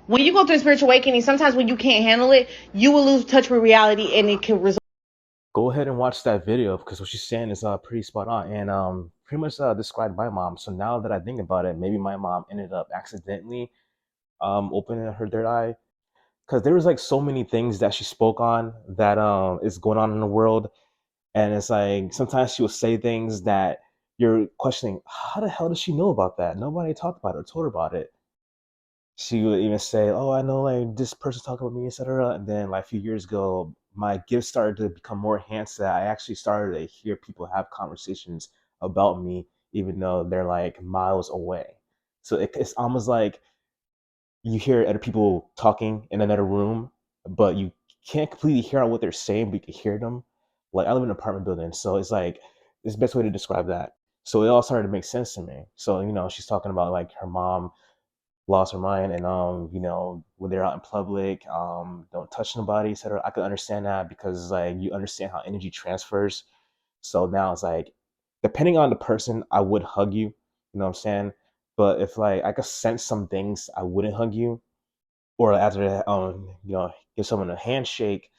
when you go through a spiritual awakening, sometimes when you can't handle it, you will lose touch with reality, and it can result. Go ahead and watch that video because what she's saying is pretty spot on and pretty much described my mom. So now that I think about it, maybe my mom ended up accidentally opening her third eye because there was like so many things that she spoke on that is going on in the world, and it's like sometimes she will say things that you're questioning, how the hell does she know about that? Nobody talked about it or told her about it. She would even say, "Oh, I know like this person talking about me, etc." And then like a few years ago, my gifts started to become more enhanced. That I actually started to hear people have conversations about me, even though they're like miles away. So it's almost like you hear other people talking in another room, but you can't completely hear out what they're saying, but you can hear them. Like I live in an apartment building, so it's like it's the best way to describe that. So it all started to make sense to me. So she's talking about like her mom lost her mind and when they're out in public, don't touch nobody, etc. I could understand that because like you understand how energy transfers. So now it's like depending on the person, I would hug you, you know what I'm saying? But if like I could sense some things, I wouldn't hug you. Or after give someone a handshake.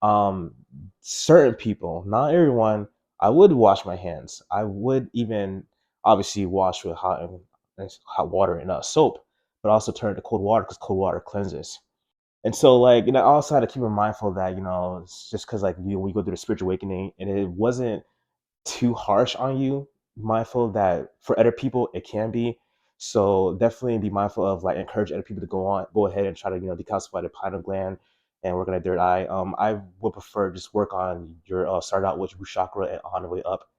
um Certain people, not everyone, I would wash my hands. I would even obviously wash with hot water and soap, but also turn it to cold water because cold water cleanses. And so like I also had to keep in mindful that it's just because like we go through the spiritual awakening and it wasn't too harsh on you, mindful that for other people it can be. So definitely be mindful of like encourage other people to go ahead and try to decalcify the pineal gland and work on that third eye. I would prefer just work on your start out with root chakra and on the way up.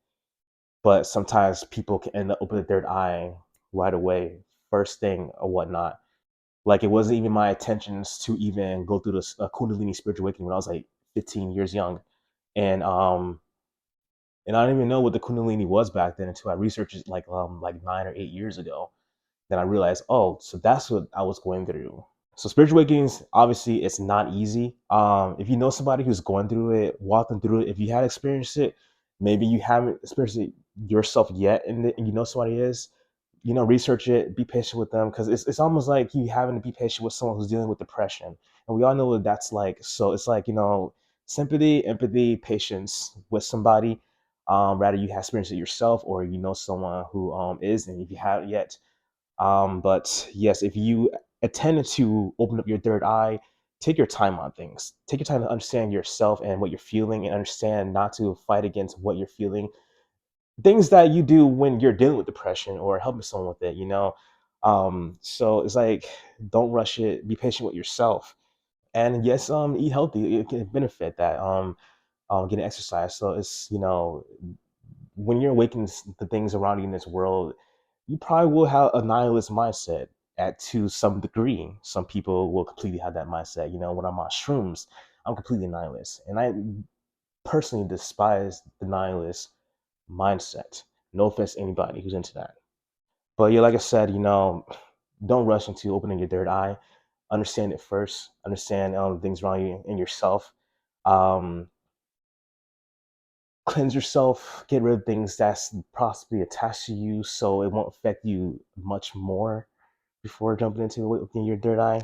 But sometimes people can end up opening the third eye right away, first thing or whatnot. Like it wasn't even my intentions to even go through this Kundalini spiritual awakening when I was like 15 years young, and I didn't even know what the Kundalini was back then until I researched it like 9 or 8 years ago. Then I realized, oh, so that's what I was going through. So spiritual awakenings, obviously, it's not easy. If you know somebody who's going through it, walk them through it. If you had experienced it, maybe you haven't experienced it yourself yet, and you know somebody is, research it, be patient with them, because it's almost like you having to be patient with someone who's dealing with depression, and we all know what that's like. So it's like sympathy, empathy, patience with somebody. Rather you have experienced it yourself, or you know someone who is, and if you haven't yet, but yes, if you intend to open up your third eye, take your time on things. Take your time to understand yourself and what you're feeling, and understand not to fight against what you're feeling. Things that you do when you're dealing with depression or helping someone with it. So it's like don't rush it. Be patient with yourself, and yes, eat healthy. It can benefit that. Getting exercise. So it's when you're awakening the things around you in this world, you probably will have a nihilist mindset at to some degree. Some people will completely have that mindset. When I'm on shrooms, I'm completely nihilist, and I personally despise the nihilist mindset. No offense to anybody who's into that, but yeah, like I said, don't rush into opening your third eye. Understand it first. Understand things around you and yourself. Um, Cleanse yourself, get rid of things that's possibly attached to you so it won't affect you much more before jumping into your third eye.